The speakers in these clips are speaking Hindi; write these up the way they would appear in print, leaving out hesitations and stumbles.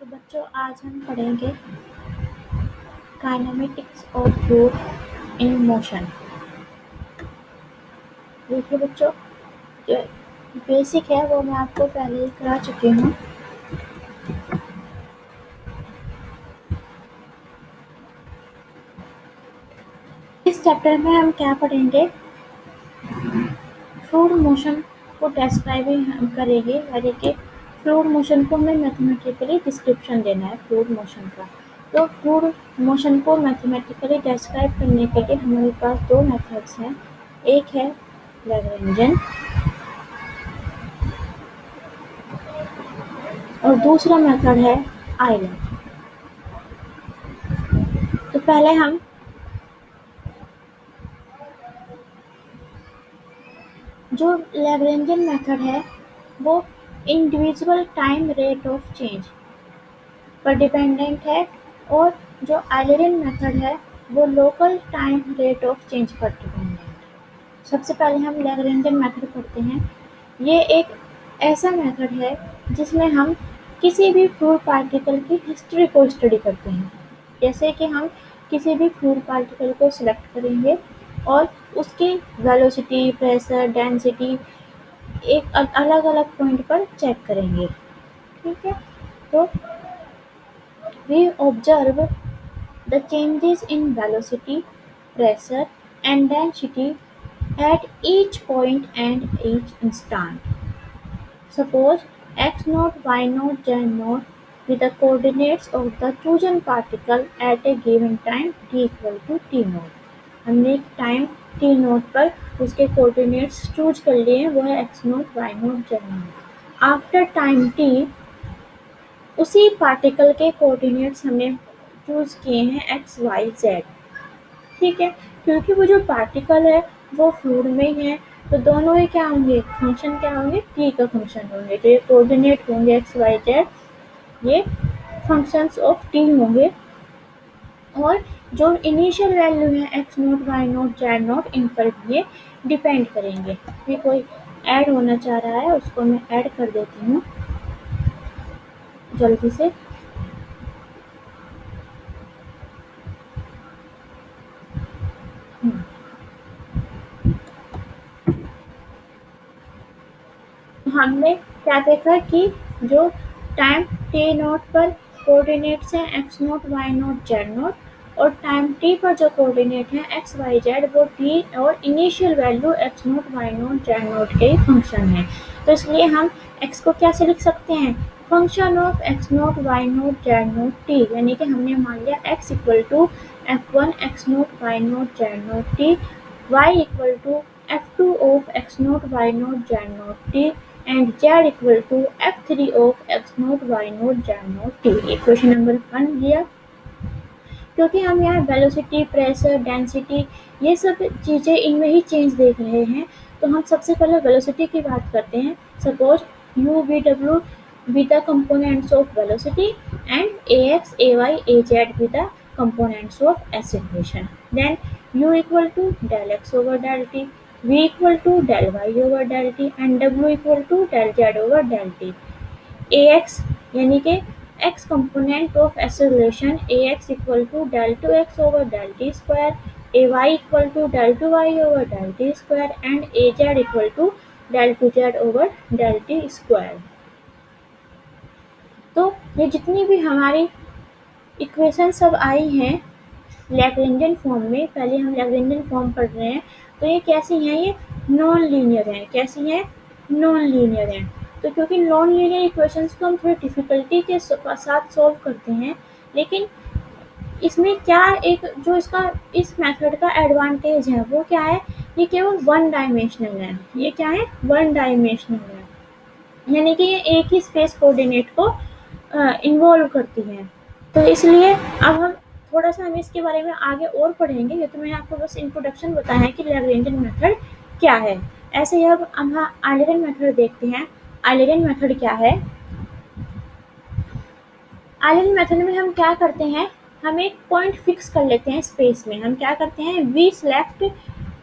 बच्चों आज हम पढ़ेंगे kinematics of fluid in motion. देखिए बच्चों, जो बेसिक है वो मैं आपको पहले ही करा चुकी हूँ। इस चैप्टर में हम क्या पढ़ेंगे, फ्लूइड मोशन को डिस्क्राइब हम करेंगे। यानी कि फ्लूइड मोशन को हमें मैथमेटिकली डिस्क्रिप्शन देना है फ्लूइड मोशन का। तो फ्लूइड मोशन को मैथमेटिकली डिस्क्राइब करने के लिए हमारे पास दो मेथड्स हैं। एक है लैग्रेंजन और दूसरा मेथड है आयलर। तो पहले हम जो लैग्रेंजन मेथड है वो individual time rate of change पर डिपेंडेंट है और जो आयलरियन मेथड है वो local time rate of change पर डिपेंडेंट है। सबसे पहले हम लैग्रेंजन मेथड पढ़ते हैं। ये एक ऐसा मेथड है जिसमें हम किसी भी फ्लूइड पार्टिकल की हिस्ट्री को स्टडी करते हैं। जैसे कि हम किसी भी फ्लूइड पार्टिकल को सिलेक्ट करेंगे और उसकी वेलोसिटी, प्रेशर, डेंसिटी एक अलग-अलग पॉइंट पर चेक करेंगे। ठीक है, तो we observe the changes in velocity, pressure and density at each point and each instant. Suppose x naught, y naught, z naught with the coordinates of the chosen particle at a given time t equal to t naught. हमने एक टाइम t naught पर उसके कोऑर्डिनेट्स चूज कर लिए हैं, वो है x naught, y naught, z naught. After time t उसी पार्टिकल के कोऑर्डिनेट्स हमने चूज किए हैं एक्स, वाई, जेड। ठीक है, क्योंकि वो जो पार्टिकल है वो फ्लूइड में ही है, तो दोनों ही क्या होंगे, फंक्शन क्या होंगे, टी का फंक्शन होंगे। तो ये कोऑर्डिनेट होंगे एक्स, वाई, जेड, ये फंक्शंस ऑफ टी होंगे। और जो इनिशियल वैल्यू है x naught, Y naught, Z naught, इन पर ये डिपेंड करेंगे। भी कोई ऐड होना चाह रहा है उसको मैं ऐड कर देती हूँ जल्दी से। हमने क्या देखा कि जो टाइम टी नोट पर कोऑर्डिनेट्स हैं X naught, Y naught, Z naught, और टाइम टी पर जो कोऑर्डिनेट हैं एक्स, वाई, जेड, वो टी और initial value X naught, Y naught, Z naught के ही फंक्शन है। तो इसलिए हम एक्स को कैसे लिख सकते हैं, function of X naught, Y naught, Z naught, T. यानी कि हमने मान लिया X equal to f1 x naught, Y naught, Z naught, T, y equal to f2 of x naught, y naught, z naught, t and z equal to f3 of x naught, y naught, z naught, t। Equation number 1 लिया। क्योंकि हम यहाँ वेलोसिटी, प्रेशर, डेंसिटी ये सब चीज़ें इनमें ही चेंज देख रहे हैं, तो हम सबसे पहले वेलोसिटी की बात करते हैं। Suppose u, v, w be the components of velocity and ax, ay, az be the components of acceleration. Then u equal to del x over del t, v equal to del y over del t and w equal to del z over del t. ax यानी कि x component of acceleration, ax equal to del 2x over del t square, ay equal to del 2y over del t square and az equal to del 2z over del t square। तो ये जितनी भी हमारी इक्वेशन सब आई हैं लैग्रेंजन फॉर्म में, पहले हम लैग्रेंजन फॉर्म पढ़ रहे हैं, तो ये कैसी हैं, ये नॉन लीनियर हैं। कैसी हैं, नॉन लीनियर हैं। तो क्योंकि नॉन लीनियर इक्वेशंस को हम थोड़ी डिफ़िकल्टी के साथ सॉल्व करते हैं, लेकिन इसमें क्या एक जो इसका इस मेथड का एडवांटेज है वो क्या है, ये केवल वन डायमेंशनल है। ये क्या है, वन डायमेंशनल है, यानी कि ये एक ही स्पेस कोऑर्डिनेट को इन्वॉल्व करती है। तो इसलिए अब हम थोड़ा सा हम इसके बारे में आगे और पढ़ेंगे। ये तो मैंने आपको बस इंट्रोडक्शन बताया है कि लैग्रेंजन मेथड क्या है। ऐसे ही अब हम आयलरन मेथड देखते हैं। आयलरन मेथड क्या है, आयलरन मेथड में हम क्या करते हैं, हम एक पॉइंट फिक्स कर लेते हैं स्पेस में। हम क्या करते हैं, we select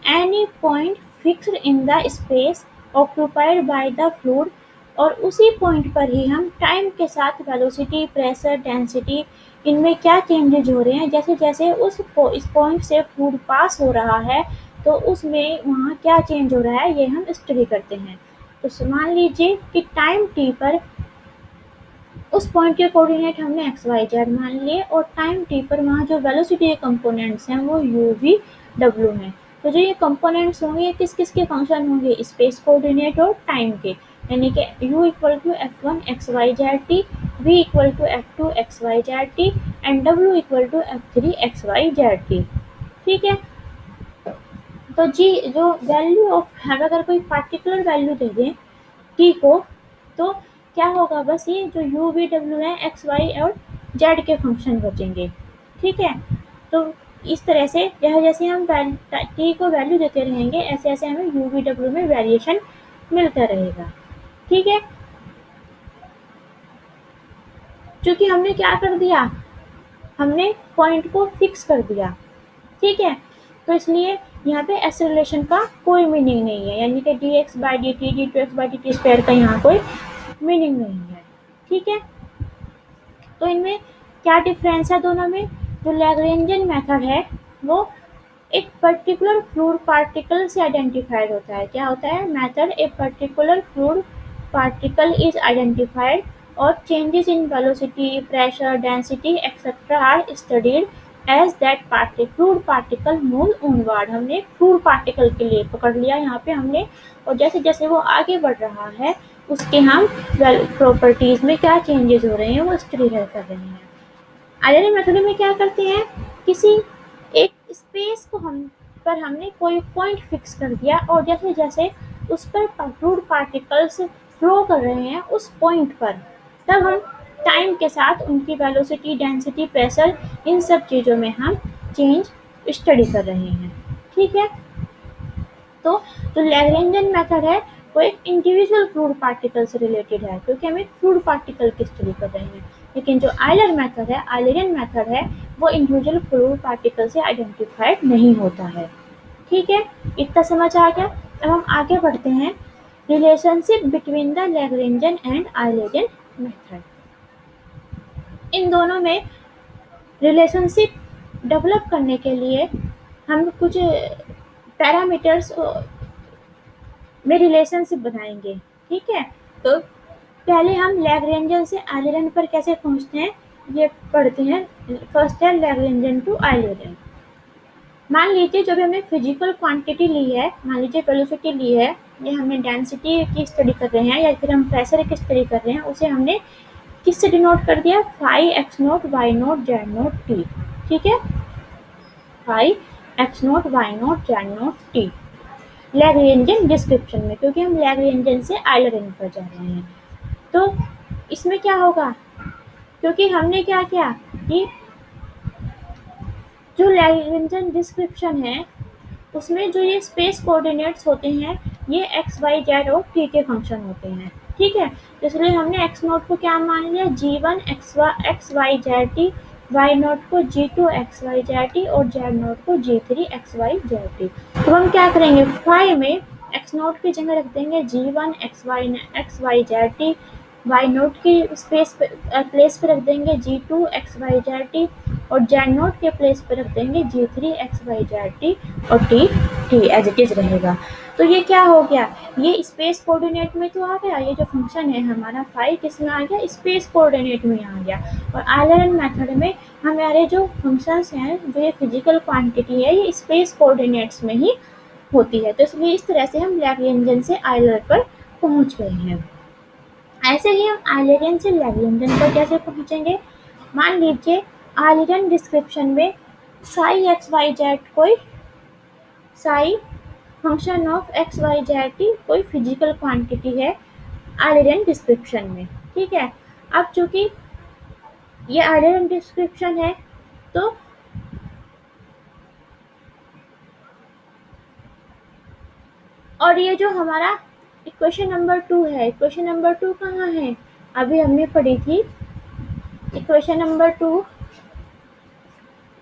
any point fixed in the space occupied by the fluid और उसी पॉइंट पर ही हम टाइम के साथ वेलोसिटी, प्रेशर, डेंसिटी इनमें क्या चेंजेज हो रहे हैं, जैसे जैसे इस पॉइंट से फ्लूइड पास हो रहा है तो उसमें वहाँ क्या चेंज हो रहा है ये हम स्टडी करते हैं। तो मान लीजिए कि टाइम टी पर उस पॉइंट के कोऑर्डिनेट हमने एक्स वाई जेड मान लिए और टाइम टी पर वहाँ जो वेलोसिटी के कंपोनेंट्स हैं वो यू वी डब्ल्यू हैं। तो जो ये कंपोनेंट्स होंगे ये किस किस के फंक्शन होंगे, स्पेस कोऑर्डिनेट और टाइम के, यानी कि u equal to f one x Y z t, v equal to f two x Y z t and w equal to f three x Y z t. ठीक है। तो जी जो वैल्यू ऑफ हम अगर कोई पार्टिकुलर वैल्यू दे दें टी को तो क्या होगा, बस ये जो यू वी डब्ल्यू है एक्स वाई और जेड के फंक्शन बचेंगे। ठीक है। तो इस तरह से जैसे जैसे हम टी को वैल्यू देते रहेंगे ऐसे ऐसे हमें यू वी डब्ल्यू में वेरिएशन मिलता रहेगा। ठीक है। क्योंकि हमने क्या कर दिया, हमने पॉइंट को फिक्स कर दिया। ठीक है। तो इसलिए यहाँ पे एक्सेलरेशन का कोई मीनिंग नहीं है, यानी कि d x by d t, d two x by d t square का यहाँ कोई मीनिंग नहीं है। ठीक है। तो इनमें क्या डिफरेंस है दोनों में, जो लैग्रेंजियन मेथड है वो एक पर्टिकुलर फ्लूइड पार्टिकल से आइडेंटिफाइड होता है। क्या होता है method, a particular fluid particle is identified और changes in velocity, pressure, density etcetera are studied as that fluid particle move onward. हमने फ्लूइड पार्टिकल के लिए पकड़ लिया यहाँ पे हमने, और जैसे जैसे वो आगे बढ़ रहा है उसके हम प्रॉपर्टीज में क्या चेंजेस हो रहे हैं वो स्टडी कर रहे हैं। आइडियल मेथड में क्या करते हैं, किसी एक स्पेस को हमने कोई पॉइंट फिक्स कर दिया और जैसे जैसे उस पर फ्लूइड पार्टिकल्स फ्लो कर रहे हैं उस पॉइंट पर, तब हम टाइम के साथ उनकी वेलोसिटी, डेंसिटी, प्रेशर इन सब चीज़ों में हम चेंज स्टडी कर रहे हैं। ठीक है। तो जो लैग्रेंजियन मेथड है वो एक इंडिविजुअल फ्लूइड पार्टिकल से रिलेटेड है क्योंकि हम एक फ्लूइड पार्टिकल की स्टडी कर रहे हैं। लेकिन जो आयलर मेथड है, आयलरियन मेथड है, वो इंडिविजुअल फ्लूइड पार्टिकल से आइडेंटिफाइड नहीं होता है। ठीक है। इतना समझ आ गया। अब हम आगे बढ़ते हैं, relationship between the Lagrangian and Eulerian method. इन दोनों में रिलेशनशिप डेवलप करने के लिए हम कुछ पैरामीटर्स में रिलेशनशिप बनाएंगे। ठीक है। तो पहले हम लैग्रेंजियन से आयलरियन पर कैसे पहुंचते हैं ये पढ़ते हैं। फर्स्ट है लैग्रेंजियन टू आयलरियन। मान लीजिए जब हमने फिजिकल क्वांटिटी ली है, मान लीजिए वेलोसिटी ली है, ये हमने डेंसिटी की स्टडी कर रहे हैं या फिर हम प्रेशर की स्टडी कर रहे हैं, उसे हमने किससे डिनोट कर दिया, phi x naught Y naught Z naught t. ठीक है। Phi x naught Y naught Z naught t Lagrangian description में, क्योंकि हम लैग्रेंजियन से आयलरियन पर जा रहे हैं। तो इसमें क्या होगा, क्योंकि हमने क्या किया कि जो लैग्रेंजियन डिस्क्रिप्शन है उसमें जो ये स्पेस कोऑर्डिनेट्स होते हैं ये एक्स वाई जेड और टी के फंक्शन होते हैं। ठीक है। तो इसलिए हमने एक्स नोट को क्या मान लिया, g one x Y z t, y naught को g two x Y z t और जेड नोट को g three x Y z t. तो हम क्या करेंगे, फाई में एक्स नोट की जगह रख देंगे g one x Y z t, y naught की प्लेस पे रख देंगे g two x Y z t और जेड नोट के प्लेस पे रख देंगे g three x Y z t और टी एज इट इज रहेगा। तो ये क्या हो गया, ये स्पेस कोऑर्डिनेट में तो आ गया, ये जो फंक्शन है हमारा फाई किस में आ गया, स्पेस कोऑर्डिनेट में आ गया। और आयलरियन मेथड में हमारे जो फंक्शंस हैं, जो ये फिजिकल क्वांटिटी है, ये स्पेस कोऑर्डिनेट्स में ही होती है। तो इसलिए इस तरह से हम लैग्रेंजियन से आयलर पर पहुंच गए हैं। ऐसे ही हम आयलरियन से लैग्रेंजियन पर कैसे पहुंचेंगे, मान लीजिए आयलरियन डिस्क्रिप्शन में साई एक्स वाई जेड कोई psi function of x Y z t कोई फिजिकल क्वांटिटी है आयलरियन डिस्क्रिप्शन में। ठीक है। अब चूंकि ये आयलरियन डिस्क्रिप्शन है तो और ये जो हमारा इक्वेशन नंबर 2 है, इक्वेशन नंबर 2 कहाँ है, अभी हमने पढ़ी थी equation number 2,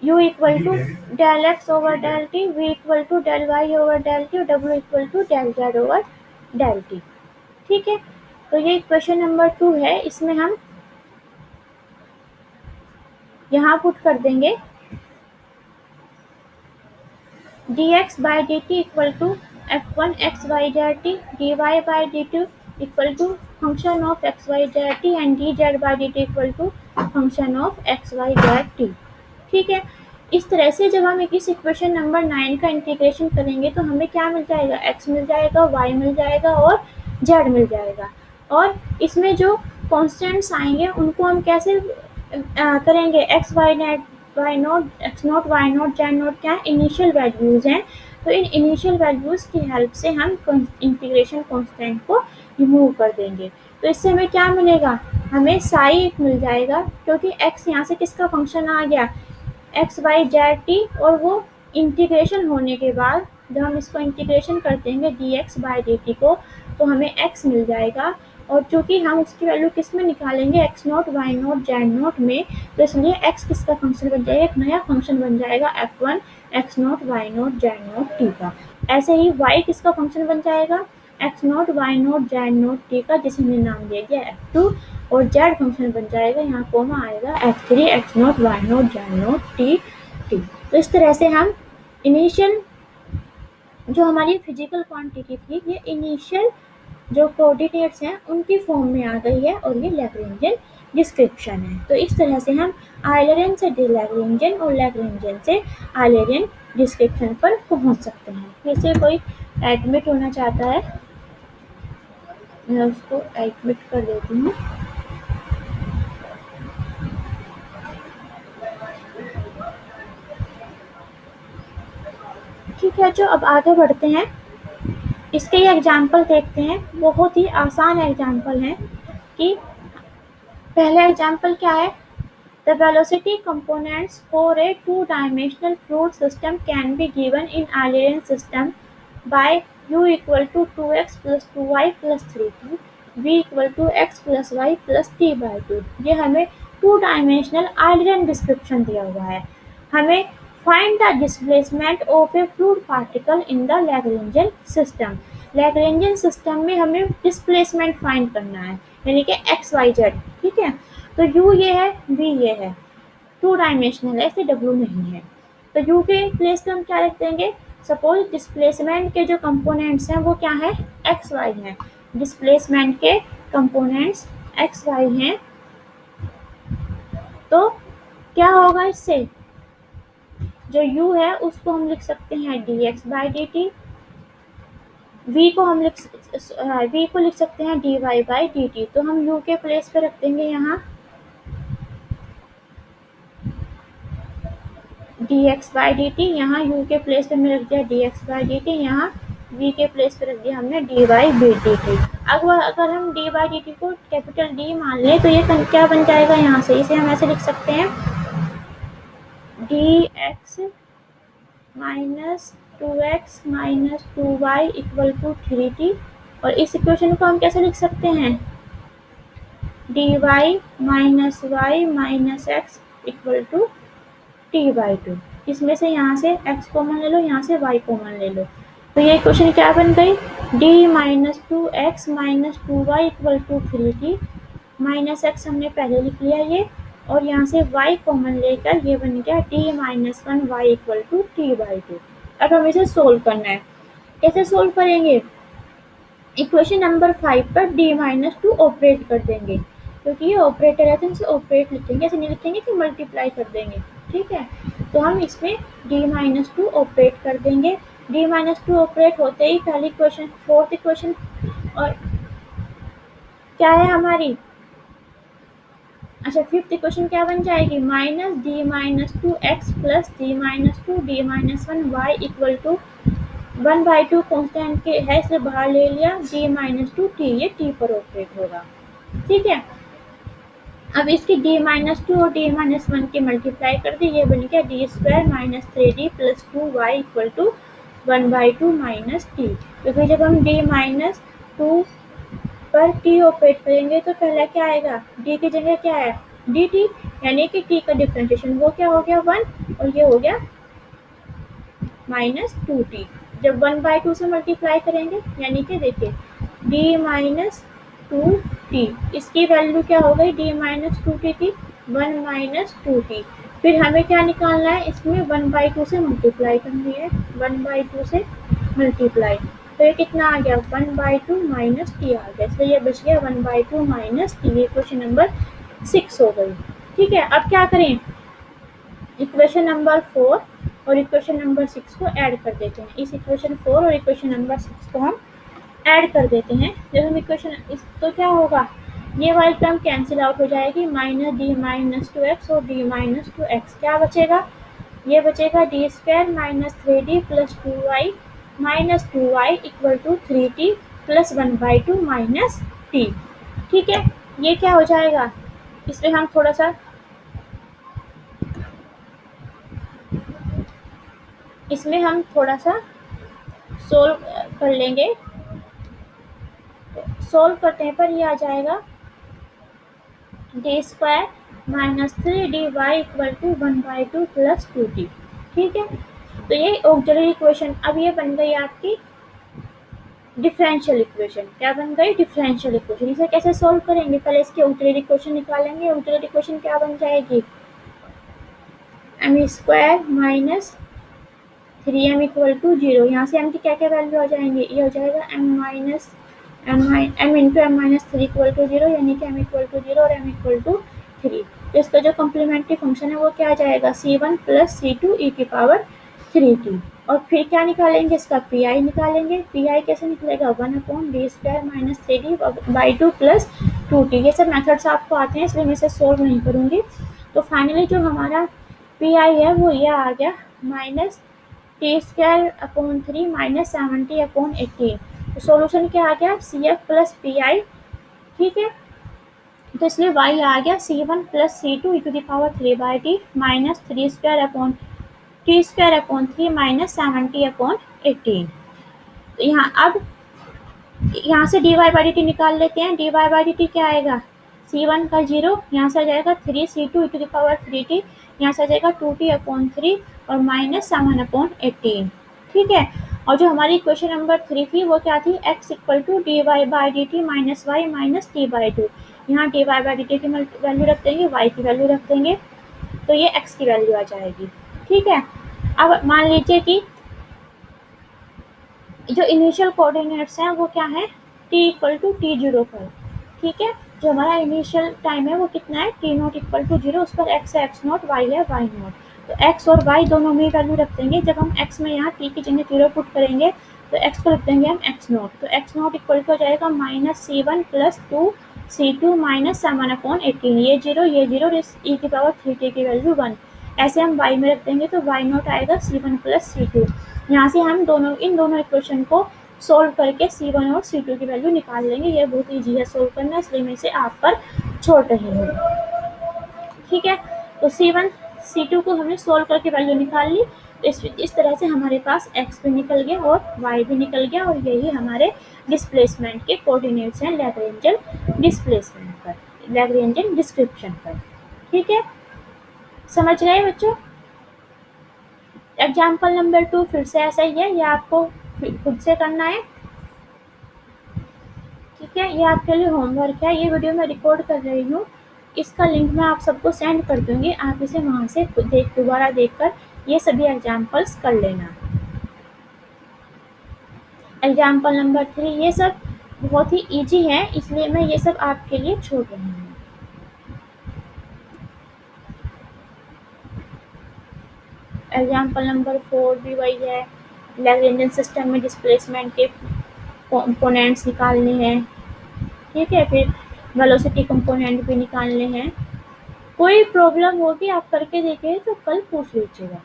u equal to del x over del t, v equal to del y over del t और w equal to del z over del t. ठीक है। तो ये इक्वेशन नंबर 2 है, इसमें हम यहाँ पुट कर देंगे dx by dt equal to f1 xyzt dy by dt equal to function of xyzt and dz by dt equal to function of xyzt। ठीक है, इस तरह से जब हम इस इक्वेशन नंबर 9 का इंटीग्रेशन करेंगे तो हमें क्या मिल जाएगा, x मिल जाएगा, y मिल जाएगा और z मिल जाएगा। और इसमें जो कॉन्स्टेंट्स आएंगे उनको हम कैसे करेंगे, x y note x note y note z note क्या इनिशियल वैल्यूज हैं, तो इन इनिशियल वैल्यूज की हेल्प से हम इंटीग्रेशन कांस्टेंट को रिमूव कर देंगे। तो इससे हमें क्या मिलेगा, हमें साई मिल जाएगा, क्योंकि x यहाँ से किसका फंक्शन आ गया, एक्स वाई जेड टी, और वो इंटीग्रेशन होने के बाद जब हम इसको इंटीग्रेशन कर देंगे D x by d T को, तो हमें x मिल जाएगा। और चूँकि हम उसकी वैल्यू किस में निकालेंगे, x naught Y naught Z naught में, तो इसलिए x किसका फंक्शन बन जाएगा, एक नया फंक्शन बन जाएगा f1 x naught Y naught Z naught t का। ऐसे ही y किसका फंक्शन बन जाएगा, x naught Y naught Z naught t का, जिसे हमने नाम दे दिया f2, और z फंक्शन बन जाएगा, यहाँ कोमा आएगा f3 x naught Y naught Z naught t t. तो इस तरह से हम इनिशियल जो हमारी फिजिकल क्वांटिटी थी, ये इनिशियल जो कोऑर्डिनेट्स हैं उनकी फॉर्म में आ गई है, और ये लैग्रेंजियन डिस्क्रिप्शन है। तो इस तरह से हम आयलरेन से लैग्रेंजियन और लैग्रेंजियन से आयलरेन डिस्क्रिप्शन पर पहुंच सकते हैं। जैसे कोई एडमिट होना चाहता है, मैं उसको एडमिट कर देती हूँ। ठीक है, जो अब आगे बढ़ते हैं, इसके ये एग्जाम्पल देखते हैं। बहुत ही आसान एग्जाम्पल है कि पहला एग्जाम्पल क्या है, the velocity components for a 2-dimensional fluid system can be given in Eulerian system by u equal to 2x plus 2y plus 3t, v equal to x plus y plus t by 2। ये हमें 2-dimensional Eulerian डिस्क्रिप्शन दिया हुआ है। हमें find the displacement of A fluid particle in the Lagrangian system. Lagrangian system में हमें डिस्प्लेसमेंट फाइंड करना है, यानी कि एक्स वाई जेड। ठीक है, तो u ये है, v ये है, 2-dimensional है, इसलिए w नहीं है। तो u के प्लेस पे हम क्या रख देंगे, सपोज डिस्प्लेसमेंट के जो कंपोनेंट्स हैं वो क्या है, एक्स वाई हैं। डिस्प्लेसमेंट के कंपोनेंट्स एक्स वाई हैं, तो क्या होगा, इससे जो u है उसको हम लिख सकते हैं dx बाई dt, v को लिख सकते हैं dy बाई dt। तो हम u के प्लेस पे रख देंगे यहाँ dx बाई dt, यहाँ u के प्लेस पे हमने रख दिया dx बाई dt, यहाँ v के प्लेस पे रख दिया हमने dy बाई dt। अगर हम d बाई dt को कैपिटल D मान लें तो ये क्या बन जाएगा, यहाँ से इसे हम ऐसे लिख सकते हैं dx minus 2x minus 2y equal to 3t। और इस इक्वेशन को हम कैसे लिख सकते हैं, dy minus y minus x equal to t by 2। इसमें से यहाँ से x कॉमन ले लो, यहाँ से y कॉमन ले लो, तो ये इक्वेशन क्या बन गई, d minus 2x minus 2y equal to 3t, minus x हमने पहले लिख लिया ये, और यहाँ से y कॉमन लेकर ये बन गया d minus 1y equal to t by 2। अब हमें इसे सोल्व करना है, कैसे सोल्व करेंगे, इक्वेशन नंबर 5 पर d माइनस 2 ऑपरेट कर देंगे, क्योंकि ये ऑपरेटर है तो इसे ऑपरेट लिखेंगे, ऐसे नहीं लिखेंगे कि मल्टीप्लाई कर देंगे। ठीक है, तो हम इसमें d माइनस 2 ऑपरेट कर देंगे। d माइनस 2 ऑपरेट होते ही पहली इक्वेशन, फोर्थ इक्वेशन और क्या है हमारी, अच्छा फिफ्थ इक्वेशन क्या बन जाएगी, minus d minus 2x plus d minus 2 d minus 1y equal to 1/2 constant के है, इसे बाहर ले लिया, d माइनस 2 t, ये t पर ऑपरेट होगा। ठीक है, अब इसकी d माइनस 2 और d माइनस 1 की मल्टीप्लाई कर दी, ये बन गया d square minus 3d plus 2y equal to 1/2 minus t। क्योंकि जब हम d माइनस 2 पर t ऑपरेट करेंगे तो पहला क्या आएगा, d की जगह क्या है dt, यानी कि t का डिफरेंशिएशन वो क्या हो गया 1, और ये हो गया माइनस 2t। जब 1/2 से मल्टीप्लाई करेंगे, यानी कि देखिए d माइनस टू टी। इसकी वैल्यू क्या हो गई, डी माइनस टू टी थी, 1 माइनस टू टी। फिर हमें क्या निकालना है, इसमें 1/2 से मल्टीप्लाई करनी है, 1/2 से मल्टीप्लाई। तो ये कितना आ गया, 1/2 माइनस टी आ गया, इसलिए ये बच गया 1/2 माइनस टी। ये क्वेश्चन नंबर 6 हो गई। ठीक है, अब क्या करें, इक्वेशन नंबर 4 और इक्वेशन नंबर 6 को ऐड कर देते हैं। इस इक्वेशन 4 और इक्वेशन नंबर 6 को हम ऐड कर देते हैं। जब हम इक्वेशन इस तो क्या होगा, ये वाली टर्म कैंसिल आउट हो जाएगी, minus d minus two x और डी माइनस टू एक्स। क्या बचेगा, ये बचेगा d square minus 3d plus 2y minus 2y equal to 3t plus 1/2 minus t. ठीक है, ये क्या हो जाएगा, इसमें हम थोड़ा सा सोल्व कर लेंगे। सोल्व करने पर ये आ जाएगा d square minus 3dy equal to 1/2 plus 2t। ठीक है, तो ये ऑक्सिलरी इक्वेशन अब ये बन गई आपकी डिफरेंशियल इक्वेशन। क्या बन गई, डिफरेंशियल इक्वेशन। इसे कैसे सोल्व करेंगे, पहले इसकी ऑक्सिलरी इक्वेशन निकालेंगे। ऑक्सिलरी इक्वेशन क्या बन जाएगी, m square minus 3m equal to 0। यहाँ से m की क्या क्या वैल्यू आ जाएंगे, ये हो जाएगा m into m minus 3 equal to 0, यानी कि m इक्वल टू 0 और m इक्वल टू 3। तो इसका जो कम्प्लीमेंट्री फंक्शन है वो क्या आ जाएगा, c1 प्लस c2 e की पावर 3t। और फिर क्या निकालेंगे, इसका पी निकालेंगे। पी कैसे निकलेगा, 1/d square minus 3d/2 plus 2t। ये सब मेथड्स आपको आते हैं, इसलिए मैं इसे सोल्व नहीं करूँगी। तो फाइनली जो हमारा पी है वो ये आ गया, minus t square upon 3 minus 70 upon 18। तो सॉल्यूशन क्या आ गया, C F plus P I. ठीक है, तो इसलिए y आ गया c1 plus c2 e to the power 3/t minus 3 square upon t square upon 3 minus 70 upon 18। तो यहाँ से dy बाई dt निकाल लेते हैं। dy बाई dt क्या आएगा, c1 का 0, यहाँ से आ जाएगा 3c2 e to the power 3t, यहाँ से आ जाएगा 2t अपॉन 3 और माइनस 7 अपॉन 18। ठीक है, और जो हमारी इक्वेशन नंबर 3 थी वो क्या थी, x equal to d y by d t minus y minus t by 2। यहाँ d y by d t की वैल्यू रख देंगे, y की वैल्यू रख देंगे, तो ये x की वैल्यू आ जाएगी। ठीक है, अब मान लीजिए कि जो इनिशियल कोऑर्डिनेट्स हैं वो क्या है, t इक्वल टू t0 पर। ठीक है, जो हमारा इनिशियल टाइम है वो कितना है, t0 इक्वल टू 0, उस पर x है x0, y है y0। तो x और y दोनों में वैल्यू रख देंगे। जब हम x में यहाँ t की जगह 0 पुट करेंगे तो x को रख देंगे हम x0। तो x0 इक्वल टू हो जाएगा minus c1 plus 2 c2 minus 7 upon 18। ये 0 और इस e की पावर 3t की वैल्यू 1। ऐसे हम y में रख देंगे तो y0 आएगा c1 प्लस c2। यहाँ से हम इन दोनों इक्वेशन को सोल्व करके c1 और c2 की वैल्यू निकाल लेंगे। ये बहुत ईजी है सोल्व करना, इसलिए मैं इसे आप पर छोड़ रही हूँ। ठीक है, तो c1 c2 को हमने सोल्व करके वैल्यू निकाल ली। तो इस तरह से हमारे पास x भी निकल गया और y भी निकल गया, और यही हमारे डिस्प्लेसमेंट के कोऑर्डिनेट्स हैं लैग्रेंजियन डिस्प्लेसमेंट पर, लैग्रेंजियन डिस्क्रिप्शन पर। ठीक है, समझ गए बच्चों। एग्जाम्पल नंबर 2 फिर से ऐसा ही है, ये आपको खुद से करना है। ठीक है, ये आपके लिए होमवर्क है। ये वीडियो मैं रिकॉर्ड कर रही हूँ, इसका लिंक मैं आप सबको सेंड कर दूंगी। आप इसे वहाँ से दोबारा देखकर ये सभी एग्जाम्पल्स कर लेना। एग्जाम्पल नंबर 3 ये सब बहुत ही इजी है, इसलिए मैं ये सब आपके लिए छोड़ रही हूँ। एग्जाम्पल नंबर 4 भी वही है, लैग्रेंजियन सिस्टम में डिस्प्लेसमेंट के कंपोनेंट्स निकालने हैं। ठीक है, फिर वेलोसिटी कंपोनेंट भी निकालने हैं। कोई प्रॉब्लम होगी आप करके देखिए तो कल पूछ लीजिएगा।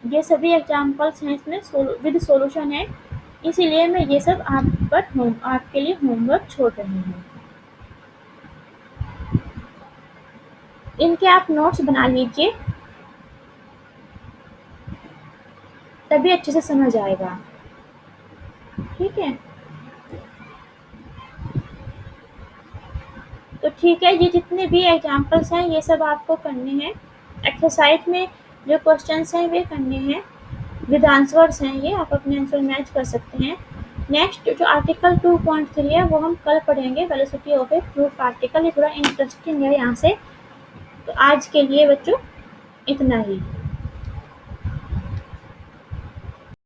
ये सभी एग्जाम्पल्स हैं, इसमें विद सॉल्यूशन है, इसीलिए मैं ये सब आपके लिए होमवर्क छोड़ रही हूँ। इनके आप नोट्स बना लीजिए, तभी अच्छे से समझ आएगा। ठीक है, तो ठीक है, ये जितने भी एग्जाम्पल्स हैं ये सब आपको करने हैं। एक्सरसाइज में जो क्वेश्चंस हैं वे करने हैं। विद आंसर्स हैं ये, आप अपने आंसर मैच कर सकते हैं। नेक्स्ट जो आर्टिकल 2.3 है वो हम कल पढ़ेंगे, velocity of A fluid particle. ये थोड़ा इंटरेस्टिंग है यहाँ से। तो आज के लिए बच्चों इतना ही।